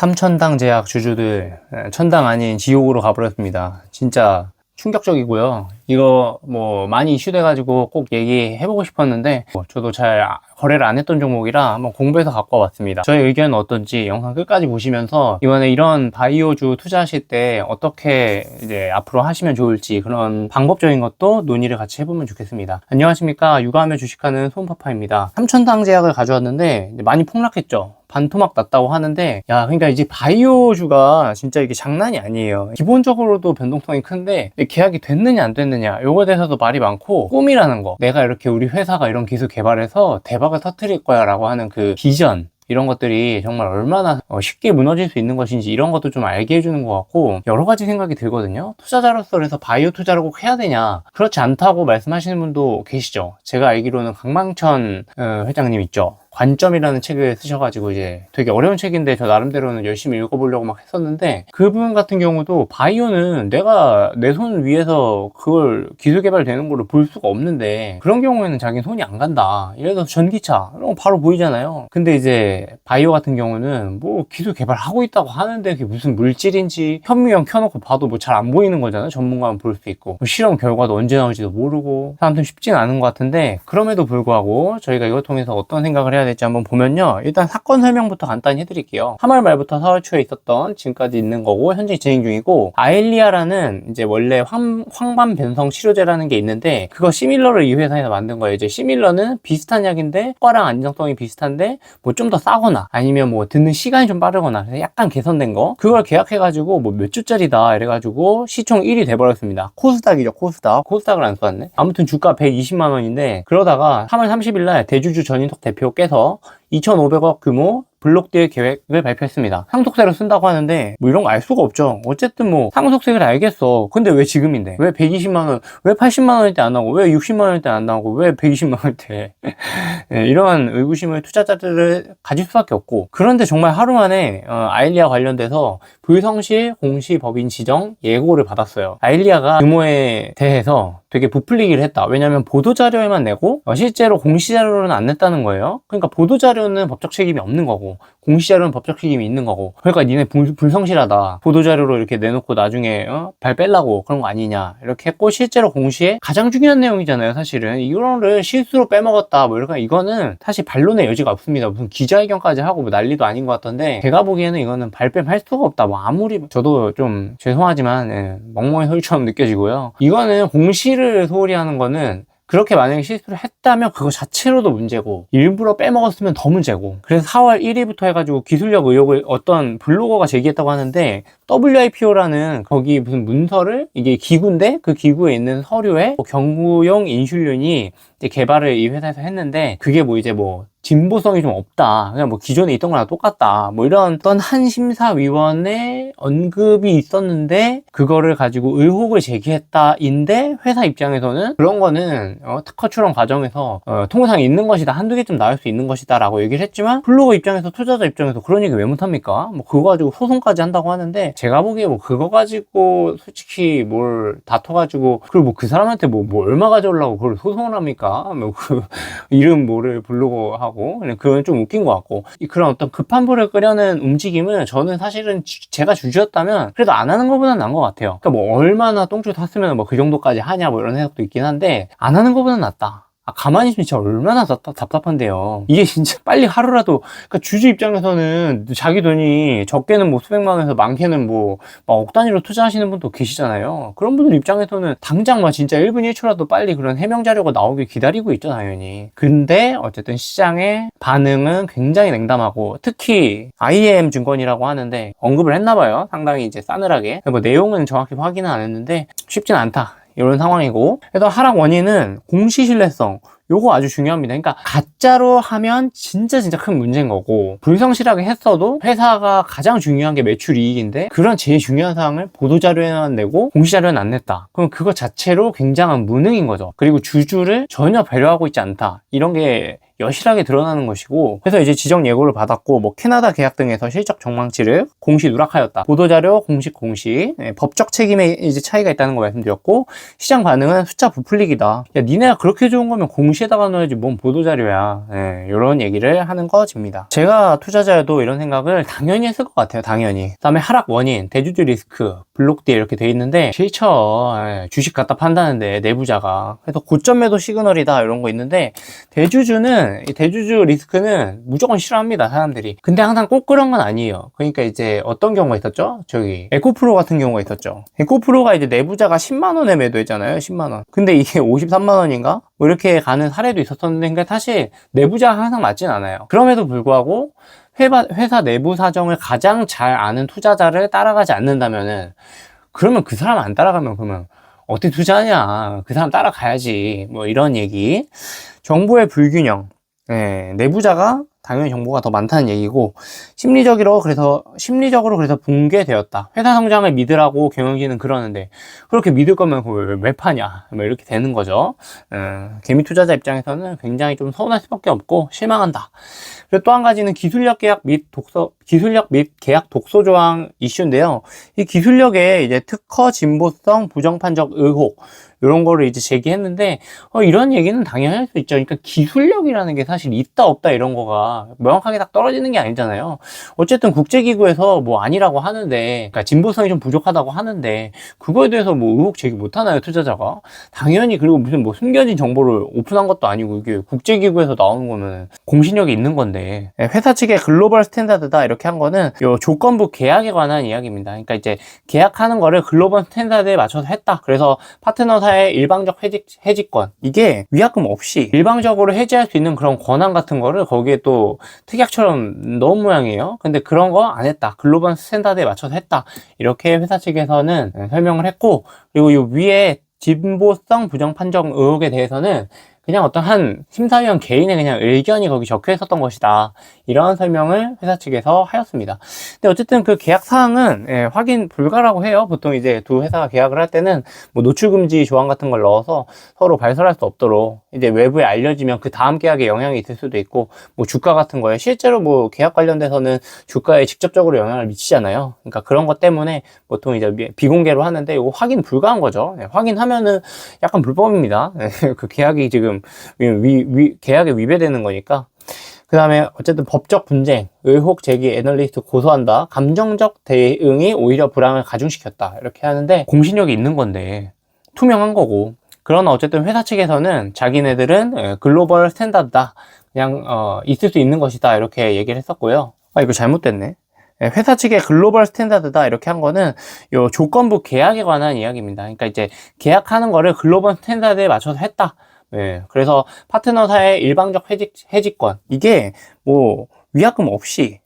삼천당 제약 주주들 천당 아닌 지옥으로 가버렸습니다. 진짜 충격적이고요. 이거 뭐 많이 이슈돼가지고 꼭 얘기해보고 싶었는데 저도 잘 거래를 안 했던 종목이라 한번 공부해서 갖고 왔습니다. 저의 의견은 어떤지 영상 끝까지 보시면서 이번에 이런 바이오주 투자하실 때 어떻게 이제 앞으로 하시면 좋을지 그런 방법적인 것도 논의를 같이 해보면 좋겠습니다. 안녕하십니까, 육아하며 주식하는 손파파입니다. 삼천당 제약을 가져왔는데 많이 폭락했죠. 반토막 났다고 하는데, 야, 그러니까 이제 바이오주가 진짜 이게 장난이 아니에요. 기본적으로도 변동성이 큰데 계약이 됐느냐 안 됐느냐 요거에 대해서도 말이 많고, 꿈이라는 거, 내가 이렇게 우리 회사가 이런 기술 개발해서 대박을 터뜨릴 거야 라고 하는 그 비전, 이런 것들이 정말 얼마나 쉽게 무너질 수 있는 것인지 이런 것도 좀 알게 해주는 것 같고, 여러 가지 생각이 들거든요. 투자자로서 그래서 바이오 투자를 꼭 해야 되냐, 그렇지 않다고 말씀하시는 분도 계시죠. 제가 알기로는 강망천 회장님 있죠, 관점이라는 책을 쓰셔가지고 이제 되게 어려운 책인데 저 나름대로는 열심히 읽어보려고 막 했었는데, 그분 같은 경우도 바이오는 내가 내 손 위에서 그걸 기술 개발되는 거를 볼 수가 없는데, 그런 경우에는 자기는 손이 안 간다. 예를 들어서 전기차 이런 거 바로 보이잖아요. 근데 이제 바이오 같은 경우는 뭐 기술 개발하고 있다고 하는데 그게 무슨 물질인지 현미경 켜놓고 봐도 뭐 잘 안 보이는 거잖아요. 전문가만 볼 수 있고, 뭐 실험 결과도 언제 나올지도 모르고, 아무튼 쉽진 않은 것 같은데, 그럼에도 불구하고 저희가 이걸 통해서 어떤 생각을 해야 될지 한번 보면요, 일단 사건 설명부터 간단히 해드릴게요. 3월 말부터 4월 초에 있었던, 지금까지 있는 거고 현재 진행 중이고, 아일리아라는 이제 원래 황반 변성 치료제라는 게 있는데, 그거 시밀러를 이 회사에서 만든 거예요. 이제 시밀러는 비슷한 약인데 효과랑 안정성이 비슷한데 뭐 좀 더 싸거나 아니면 뭐 듣는 시간이 좀 빠르거나 약간 개선된 거, 그걸 계약해가지고 뭐 몇 주짜리다 이래가지고 시총 1위 돼버렸습니다. 코스닥이죠, 코스닥. 코스닥을 안 써왔네. 아무튼 주가 120만 원인데, 그러다가 3월 30일 날 대주주 전인석 대표께서 2,500억 규모 블록딜 계획을 발표했습니다. 상속세로 쓴다고 하는데 뭐 이런 거 알 수가 없죠. 어쨌든 뭐 상속세를 알겠어. 근데 왜 지금인데? 왜 120만 원, 왜 80만 원일 때 안 나오고, 왜 60만 원일 때 안 나오고, 왜 120만 원일 때 네, 이러한 의구심을 투자자들을 가질 수밖에 없고, 그런데 정말 하루 만에 아일리아 관련돼서 불성실 공시법인 지정 예고를 받았어요. 아일리아가 규모에 대해서 되게 부풀리기를 했다. 왜냐면 보도자료에만 내고 실제로 공시자료는 안 냈다는 거예요. 그러니까 보도자료는 법적 책임이 없는 거고 공시자료는 법적 책임이 있는 거고, 그러니까 니네 불성실하다, 보도자료로 이렇게 내놓고 나중에 발 빼려고 그런 거 아니냐 이렇게 했고, 실제로 공시에 가장 중요한 내용이잖아요. 사실은 이거를 실수로 빼먹었다 뭐 이렇게, 이거는 사실 반론의 여지가 없습니다. 무슨 기자회견까지 하고 뭐 난리도 아닌 것 같던데, 제가 보기에는 이거는 발뺌할 수가 없다. 뭐 아무리 저도 좀 죄송하지만 멍멍이 소리처럼 느껴지고요. 이거는 공시를 소홀히 하는 거는, 그렇게 만약에 실수를 했다면 그거 자체로도 문제고, 일부러 빼먹었으면 더 문제고. 그래서 4월 1일부터 해가지고 기술력 의혹을 어떤 블로거가 제기했다고 하는데, WIPO라는 거기 무슨 문서를, 이게 기구인데 그 기구에 있는 서류에 뭐 경구용 인슐린이 이제 개발을 이 회사에서 했는데, 그게 뭐 이제 뭐 진보성이 좀 없다, 그냥 뭐 기존에 있던 거랑 똑같다, 뭐 이런 어떤 한 심사위원의 언급이 있었는데 그거를 가지고 의혹을 제기했다인데, 회사 입장에서는 그런 거는 특허 출원 과정에서 통상 있는 것이다, 한두 개쯤 나올 수 있는 것이다 라고 얘기를 했지만, 블로거 입장에서, 투자자 입장에서 그런 얘기 왜 못합니까? 뭐 그거 가지고 소송까지 한다고 하는데, 제가 보기에 뭐 그거 가지고 솔직히 뭘 다퉈가지고, 그리고 뭐 그 사람한테 뭐 얼마 가져오려고 그걸 소송을 합니까? 뭐 그 이름 뭐를 블로거 하고, 그건 좀 웃긴 것 같고, 그런 어떤 급한 불을 끄려는 움직임은 저는 사실은 제가 주주였다면 그래도 안 하는 것보다는 나은 것 같아요. 그러니까 뭐 얼마나 똥줄 탔으면 뭐 그 정도까지 하냐 뭐 이런 해석도 있긴 한데, 안 하는 것보다는 낫다. 가만히 있으면 진짜 얼마나 답답한데요. 이게 진짜 빨리 하루라도, 그러니까 주주 입장에서는 자기 돈이 적게는 뭐 수백만 원에서 많게는 뭐 막 억 단위로 투자하시는 분도 계시잖아요. 그런 분들 입장에서는 당장 막 진짜 1분 1초라도 빨리 그런 해명 자료가 나오길 기다리고 있죠, 당연히. 근데 어쨌든 시장의 반응은 굉장히 냉담하고, 특히 IM 증권이라고 하는데 언급을 했나봐요. 상당히 이제 싸늘하게. 뭐 내용은 정확히 확인은 안 했는데 쉽진 않다, 이런 상황이고. 그래서 하락 원인은 공시 신뢰성, 요거 아주 중요합니다. 그러니까 가짜로 하면 진짜 큰 문제인 거고, 불성실하게 했어도 회사가 가장 중요한 게 매출 이익인데, 그런 제일 중요한 사항을 보도자료에만 내고 공시자료는 안 냈다. 그럼 그거 자체로 굉장한 무능인 거죠. 그리고 주주를 전혀 배려하고 있지 않다, 이런 게 여실하게 드러나는 것이고, 그래서 이제 지정 예고를 받았고, 뭐 캐나다 계약 등에서 실적 전망치를 공시 누락하였다. 보도자료 공시, 법적 책임에 이제 차이가 있다는 거 말씀드렸고, 시장 반응은 숫자 부풀리기다. 야, 니네가 그렇게 좋은 거면 공시에다가 넣어야지 뭔 보도자료야. 이런 얘기를 하는 것입니다. 제가 투자자여도 이런 생각을 당연히 했을 것 같아요. 당연히. 그다음에 하락 원인, 대주주 리스크, 블록디에 이렇게 돼 있는데 싫죠. 주식 갖다 판다는데 내부자가. 그래서 고점 매도 시그널이다 이런 거 있는데, 대주주 리스크는 무조건 싫어합니다, 사람들이. 근데 항상 꼭 그런 건 아니에요. 그러니까 이제 어떤 경우가 있었죠? 저기 에코프로 같은 경우가 있었죠. 에코프로가 이제 내부자가 10만 원에 매도했잖아요. 10만 원. 근데 이게 53만 원인가? 뭐 이렇게 가는 사례도 있었었는데, 그러니까 사실 내부자가 항상 맞진 않아요. 그럼에도 불구하고 회사 내부 사정을 가장 잘 아는 투자자를 따라가지 않는다면은, 그러면 그 사람 안 따라가면 그러면 어떻게 투자하냐, 그 사람 따라가야지, 뭐 이런 얘기. 정보의 불균형, 내부자가 당연히 정보가 더 많다는 얘기고, 심리적으로 그래서 붕괴되었다. 회사 성장을 믿으라고 경영진은 그러는데, 그렇게 믿을 거면 그걸 왜 파냐, 뭐 이렇게 되는 거죠. 개미 투자자 입장에서는 굉장히 좀 서운할 수밖에 없고 실망한다. 그리고 또 한 가지는 기술력 및 계약 독소 조항 이슈인데요. 이 기술력에 이제 특허 진보성 부정판적 의혹, 이런 거를 이제 제기했는데, 이런 얘기는 당연히 할 수 있죠. 그러니까 기술력이라는 게 사실 있다 없다 이런 거가 명확하게 딱 떨어지는 게 아니잖아요. 어쨌든 국제기구에서 뭐 아니라고 하는데, 그러니까 진보성이 좀 부족하다고 하는데, 그거에 대해서 뭐 의혹 제기 못 하나요, 투자자가? 당연히. 그리고 무슨 뭐 숨겨진 정보를 오픈한 것도 아니고, 이게 국제기구에서 나오는 거는 공신력이 있는 건데, 회사 측의 글로벌 스탠다드다 이렇게 한 거는 요 조건부 계약에 관한 이야기입니다. 그러니까 이제 계약하는 거를 글로벌 스탠다드에 맞춰서 했다. 그래서 파트너사의 일방적 해지권, 이게 위약금 없이 일방적으로 해지할 수 있는 그런 권한 같은 거를 거기에 또 특약처럼 넣은 모양이에요. 근데 그런 거 안 했다. 글로벌 스탠다드에 맞춰서 했다. 이렇게 회사 측에서는 설명을 했고, 그리고 이 위에 진보성 부정 판정 의혹에 대해서는 그냥 어떤 한 심사위원 개인의 그냥 의견이 거기 적혀 있었던 것이다. 이런 설명을 회사 측에서 하였습니다. 근데 어쨌든 그 계약 사항은 확인 불가라고 해요. 보통 이제 두 회사가 계약을 할 때는 뭐 노출 금지 조항 같은 걸 넣어서 서로 발설할 수 없도록 이제 외부에 알려지면 그 다음 계약에 영향이 있을 수도 있고, 뭐 주가 같은 거에 실제로 뭐 계약 관련돼서는 주가에 직접적으로 영향을 미치잖아요. 그러니까 그런 것 때문에 보통 이제 비공개로 하는데, 이거 확인 불가한 거죠. 확인하면은 약간 불법입니다. 그 계약이 지금 계약에 위배되는 거니까. 그 다음에 어쨌든 법적 분쟁, 의혹 제기, 애널리스트 고소한다. 감정적 대응이 오히려 불안을 가중시켰다. 이렇게 하는데, 공신력이 있는 건데 투명한 거고. 그러나 어쨌든 회사 측에서는 자기네들은 글로벌 스탠다드다, 그냥 있을 수 있는 것이다, 이렇게 얘기를 했었고요. 이거 잘못됐네. 회사 측의 글로벌 스탠다드다 이렇게 한 거는 요 조건부 계약에 관한 이야기입니다. 그러니까 이제 계약하는 거를 글로벌 스탠다드에 맞춰서 했다. 그래서 파트너사의 일방적 해지권, 이게 뭐 위약금 없이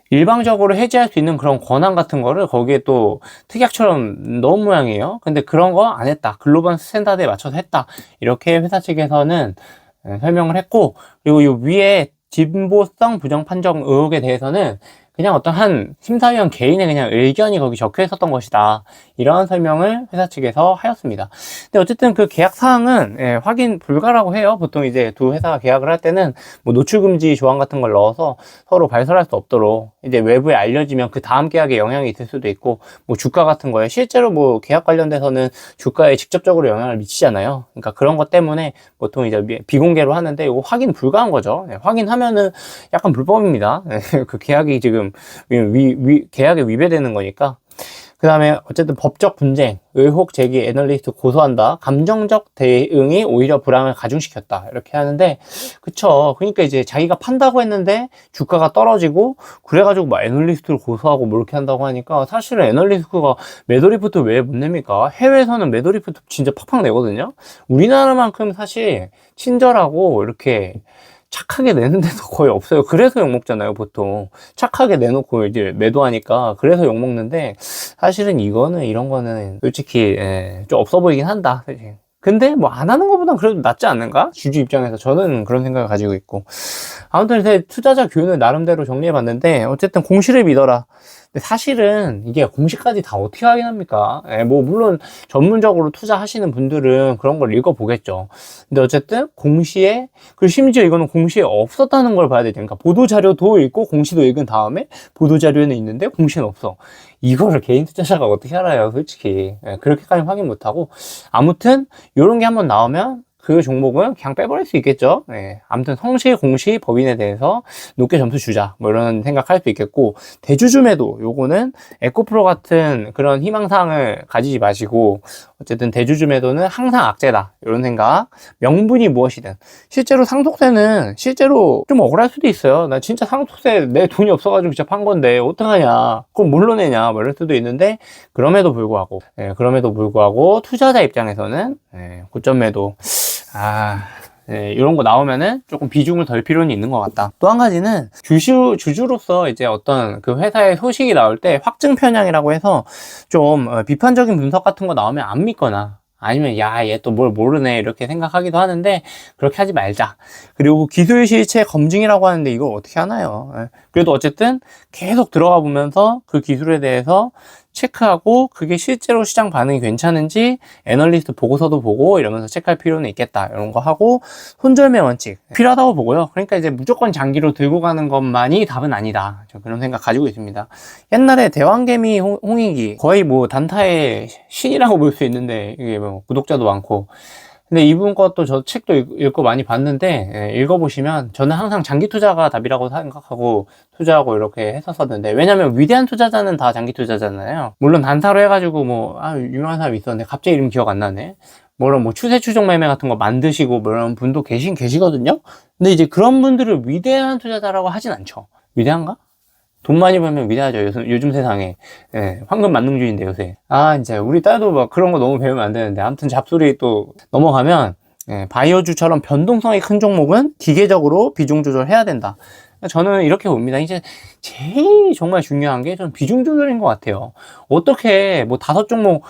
일방적으로 해지할 수 있는 그런 권한 같은 거를 거기에 또 특약처럼 넣은 모양이에요. 근데 그런 거 안 했다. 글로벌 스탠다드에 맞춰서 했다. 이렇게 회사 측에서는 설명을 했고, 그리고 이 위에 진보성 부정 판정 의혹에 대해서는 그냥 어떤 한 심사위원 개인의 그냥 의견이 거기 적혀 있었던 것이다. 이런 설명을 회사 측에서 하였습니다. 근데 어쨌든 그 계약 사항은 확인 불가라고 해요. 보통 이제 두 회사가 계약을 할 때는 뭐 노출 금지 조항 같은 걸 넣어서 서로 발설할 수 없도록 이제 외부에 알려지면 그 다음 계약에 영향이 있을 수도 있고, 뭐 주가 같은 거에 실제로 뭐 계약 관련돼서는 주가에 직접적으로 영향을 미치잖아요. 그러니까 그런 것 때문에 보통 이제 비공개로 하는데, 이거 확인 불가한 거죠. 확인하면은 약간 불법입니다. 그 계약이 지금 계약에 위배되는 거니까. 그 다음에 어쨌든 법적 분쟁, 의혹 제기, 애널리스트 고소한다. 감정적 대응이 오히려 불안을 가중시켰다. 이렇게 하는데, 그쵸. 그러니까 이제 자기가 판다고 했는데 주가가 떨어지고, 그래가지고 막 애널리스트를 고소하고 뭐 이렇게 한다고 하니까, 사실은 애널리스트가 매도리포트 왜 못 냅니까? 해외에서는 매도리포트 진짜 팍팍 내거든요. 우리나라만큼 사실 친절하고 이렇게 착하게 내는 데도 거의 없어요. 그래서 욕먹잖아요, 보통. 착하게 내놓고 이제 매도하니까. 그래서 욕먹는데, 사실은 이런 거는 솔직히 좀 없어 보이긴 한다. 근데 뭐 안 하는 것보단 그래도 낫지 않는가? 주주 입장에서 저는 그런 생각을 가지고 있고. 아무튼 제 투자자 교훈을 나름대로 정리해 봤는데, 어쨌든 공시를 믿어라. 근데 사실은 이게 공시까지 다 어떻게 확인합니까? 예, 뭐 물론 전문적으로 투자하시는 분들은 그런 걸 읽어보겠죠. 근데 어쨌든 공시에, 그리고 심지어 이거는 공시에 없었다는 걸 봐야 되니까, 보도자료도 읽고 공시도 읽은 다음에 보도자료에는 있는데 공시는 없어. 이거를 개인 투자자가 어떻게 알아요, 솔직히. 예, 그렇게까지 확인 못하고. 아무튼 이런 게 한번 나오면 그 종목은 그냥 빼버릴 수 있겠죠. 네. 아무튼 성실 공시 법인에 대해서 높게 점수 주자, 뭐 이런 생각할 수 있겠고, 대주주매도 요거는 에코프로 같은 그런 희망사항을 가지지 마시고, 어쨌든 대주주매도는 항상 악재다, 이런 생각. 명분이 무엇이든, 실제로 상속세는 실제로 좀 억울할 수도 있어요. 나 진짜 상속세 내 돈이 없어가지고 진짜 판 건데 어떡하냐, 그럼 뭘로 내냐, 뭐 이럴 수도 있는데, 그럼에도 불구하고 투자자 입장에서는 고점 매도, 이런 거 나오면은 조금 비중을 덜 필요는 있는 것 같다. 또 한 가지는 주주로서 이제 어떤 그 회사의 소식이 나올 때 확증 편향이라고 해서 좀 비판적인 분석 같은 거 나오면 안 믿거나, 아니면 야, 얘 또 뭘 모르네, 이렇게 생각하기도 하는데 그렇게 하지 말자. 그리고 기술 실체 검증이라고 하는데 이걸 어떻게 하나요? 그래도 어쨌든 계속 들어가 보면서 그 기술에 대해서 체크하고, 그게 실제로 시장 반응이 괜찮은지 애널리스트 보고서도 보고 이러면서 체크할 필요는 있겠다, 이런 거 하고, 손절매 원칙 필요하다고 보고요. 그러니까 이제 무조건 장기로 들고 가는 것만이 답은 아니다, 저 그런 생각 가지고 있습니다. 옛날에 대왕개미 홍익이 거의 뭐 단타의 신이라고 볼 수 있는데, 이게 뭐 구독자도 많고, 근데 이분 것도 저 책도 읽고 많이 봤는데, 읽어보시면 저는 항상 장기 투자가 답이라고 생각하고 투자하고 이렇게 했었었는데, 왜냐면 위대한 투자자는 다 장기 투자잖아요. 물론 단타로 해가지고 뭐 유명한 사람이 있었는데 갑자기 이름 기억 안 나네. 뭐 추세 추종 매매 같은 거 만드시고 뭐 이런 분도 계시거든요. 근데 이제 그런 분들을 위대한 투자자라고 하진 않죠. 위대한가? 돈 많이 벌면 위대하죠, 요즘 세상에. 황금 만능주의인데, 요새. 이제 우리 딸도 막 그런 거 너무 배우면 안 되는데, 아무튼 잡소리 또 넘어가면, 바이오주처럼 변동성이 큰 종목은 기계적으로 비중 조절해야 된다. 저는 이렇게 봅니다. 이제 제일 정말 중요한 게 좀 비중 조절인 것 같아요. 어떻게 뭐 5종목,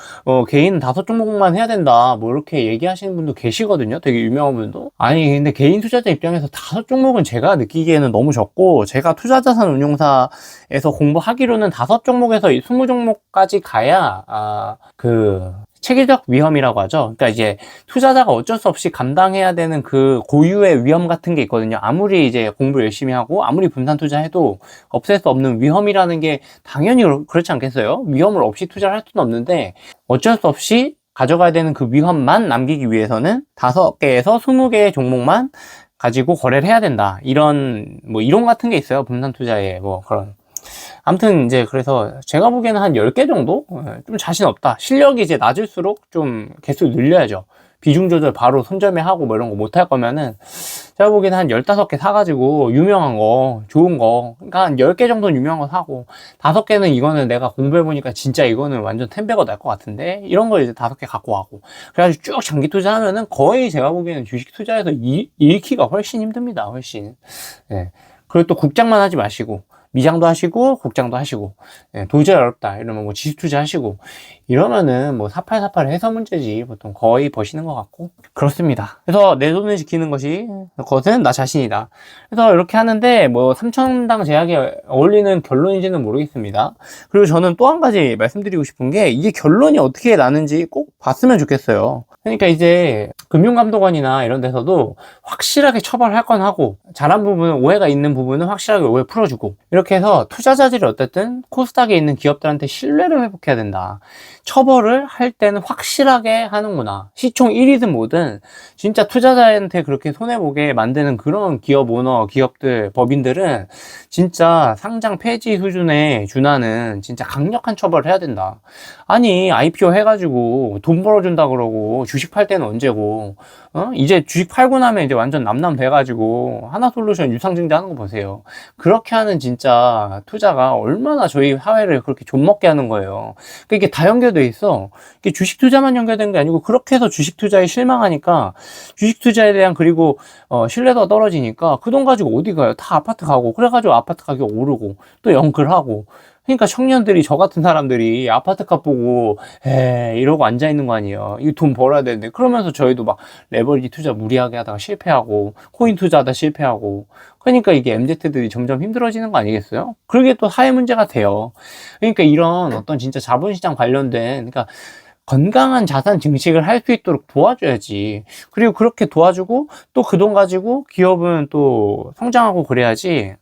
개인 5종목만 해야 된다, 뭐 이렇게 얘기하시는 분도 계시거든요. 되게 유명한 분도. 아니, 근데 개인 투자자 입장에서 5종목은 제가 느끼기에는 너무 적고, 제가 투자자산 운용사에서 공부하기로는 5종목에서 20종목까지 가야, 체계적 위험이라고 하죠. 그러니까 이제 투자자가 어쩔 수 없이 감당해야 되는 그 고유의 위험 같은 게 있거든요. 아무리 이제 공부 열심히 하고 아무리 분산 투자해도 없앨 수 없는 위험이라는 게 당연히 그렇지 않겠어요? 위험을 없이 투자를 할 수는 없는데, 어쩔 수 없이 가져가야 되는 그 위험만 남기기 위해서는 5개에서 20개의 종목만 가지고 거래를 해야 된다, 이런 뭐 이론 같은 게 있어요, 분산 투자에. 뭐 그런. 아무튼 이제 그래서 제가 보기에는 한 10개 정도? 좀 자신 없다. 실력이 이제 낮을수록 좀 개수 늘려야죠. 비중 조절 바로 손절매하고 뭐 이런 거 못 할 거면은, 제가 보기에는 한 15개 사가지고 유명한 거, 좋은 거, 그러니까 한 10개 정도는 유명한 거 사고, 5개는 이거는 내가 공부해보니까 진짜 이거는 완전 텐베거 날 것 같은데, 이런 걸 이제 5개 갖고 가고, 그래가지고 쭉 장기 투자하면은 거의 제가 보기에는 주식 투자에서 잃기가 훨씬 힘듭니다, 훨씬. 그리고 또 국장만 하지 마시고, 미장도 하시고 국장도 하시고, 도저히 어렵다 이러면 뭐 지수 투자하시고, 이러면은 뭐 4848 해서 문제지 보통 거의 버시는 것 같고 그렇습니다. 그래서 내 돈을 지키는 것은 나 자신이다. 그래서 이렇게 하는데 뭐 3천당 제약에 어울리는 결론인지는 모르겠습니다. 그리고 저는 또 한 가지 말씀드리고 싶은 게, 이게 결론이 어떻게 나는지 꼭 봤으면 좋겠어요. 그러니까 이제 금융감독원이나 이런 데서도 확실하게 처벌할 건 하고, 잘한 부분은, 오해가 있는 부분은 확실하게 오해 풀어주고, 이렇게 해서 투자자들이 어쨌든 코스닥에 있는 기업들한테 신뢰를 회복해야 된다. 처벌을 할 때는 확실하게 하는구나. 시총 1위든 뭐든 진짜 투자자한테 그렇게 손해보게 만드는 그런 기업 오너, 기업들, 법인들은 진짜 상장 폐지 수준에 준하는 진짜 강력한 처벌을 해야 된다. 아니, IPO 해가지고 돈 벌어준다 그러고 주식 팔 때는 언제고, 이제 주식 팔고 나면 이제 완전 남남 돼가지고 하나솔루션 유상증자 하는 거 보세요. 그렇게 하는 진짜 진짜 투자가 얼마나 저희 사회를 그렇게 좀먹게 하는 거예요. 그러니까 이게 다 연결돼 있어. 이게 주식 투자만 연결된 게 아니고 그렇게 해서 주식 투자에 실망하니까 주식 투자에 대한 그리고 신뢰도가 떨어지니까 그 돈 가지고 어디 가요? 다 아파트 가고 그래가지고 아파트 가격 오르고 또 연끌하고 그러니까 청년들이 저 같은 사람들이 아파트 값 보고 이러고 앉아 있는 거 아니에요. 이거 돈 벌어야 되는데 그러면서 저희도 막 레버리지 투자 무리하게 하다가 실패하고 코인 투자하다 실패하고 그러니까 이게 MZ들이 점점 힘들어지는 거 아니겠어요? 그게 또 사회 문제가 돼요. 그러니까 이런 어떤 진짜 자본시장 관련된 그러니까 건강한 자산 증식을 할 수 있도록 도와줘야지. 그리고 그렇게 도와주고 또 그 돈 가지고 기업은 또 성장하고 그래야지.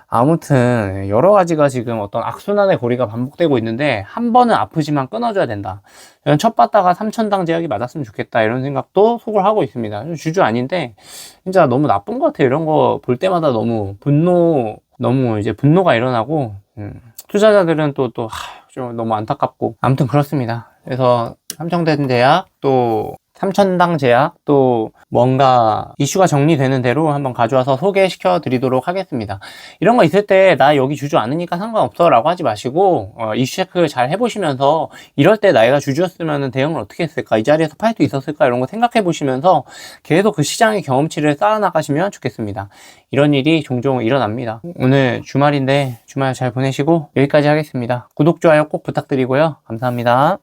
아무튼 여러 가지가 지금 어떤 악순환의 고리가 반복되고 있는데 한 번은 아프지만 끊어줘야 된다. 이런 첫 봤다가 삼천당 제약이 맞았으면 좋겠다 이런 생각도 속을 하고 있습니다. 주주 아닌데 진짜 너무 나쁜 것 같아요. 이런 거 볼 때마다 너무 이제 분노가 일어나고 투자자들은 좀 너무 안타깝고 아무튼 그렇습니다. 그래서 삼성된 제약 또 삼천당 제약 또 뭔가 이슈가 정리되는 대로 한번 가져와서 소개시켜 드리도록 하겠습니다. 이런 거 있을 때 나 여기 주주 아니니까 상관없어 라고 하지 마시고 이슈 체크 잘 해보시면서 이럴 때 나이가 주주였으면 대응을 어떻게 했을까, 이 자리에서 팔 수 있었을까 이런 거 생각해 보시면서 계속 그 시장의 경험치를 쌓아 나가시면 좋겠습니다. 이런 일이 종종 일어납니다. 오늘 주말인데 주말 잘 보내시고 여기까지 하겠습니다. 구독, 좋아요 꼭 부탁드리고요. 감사합니다.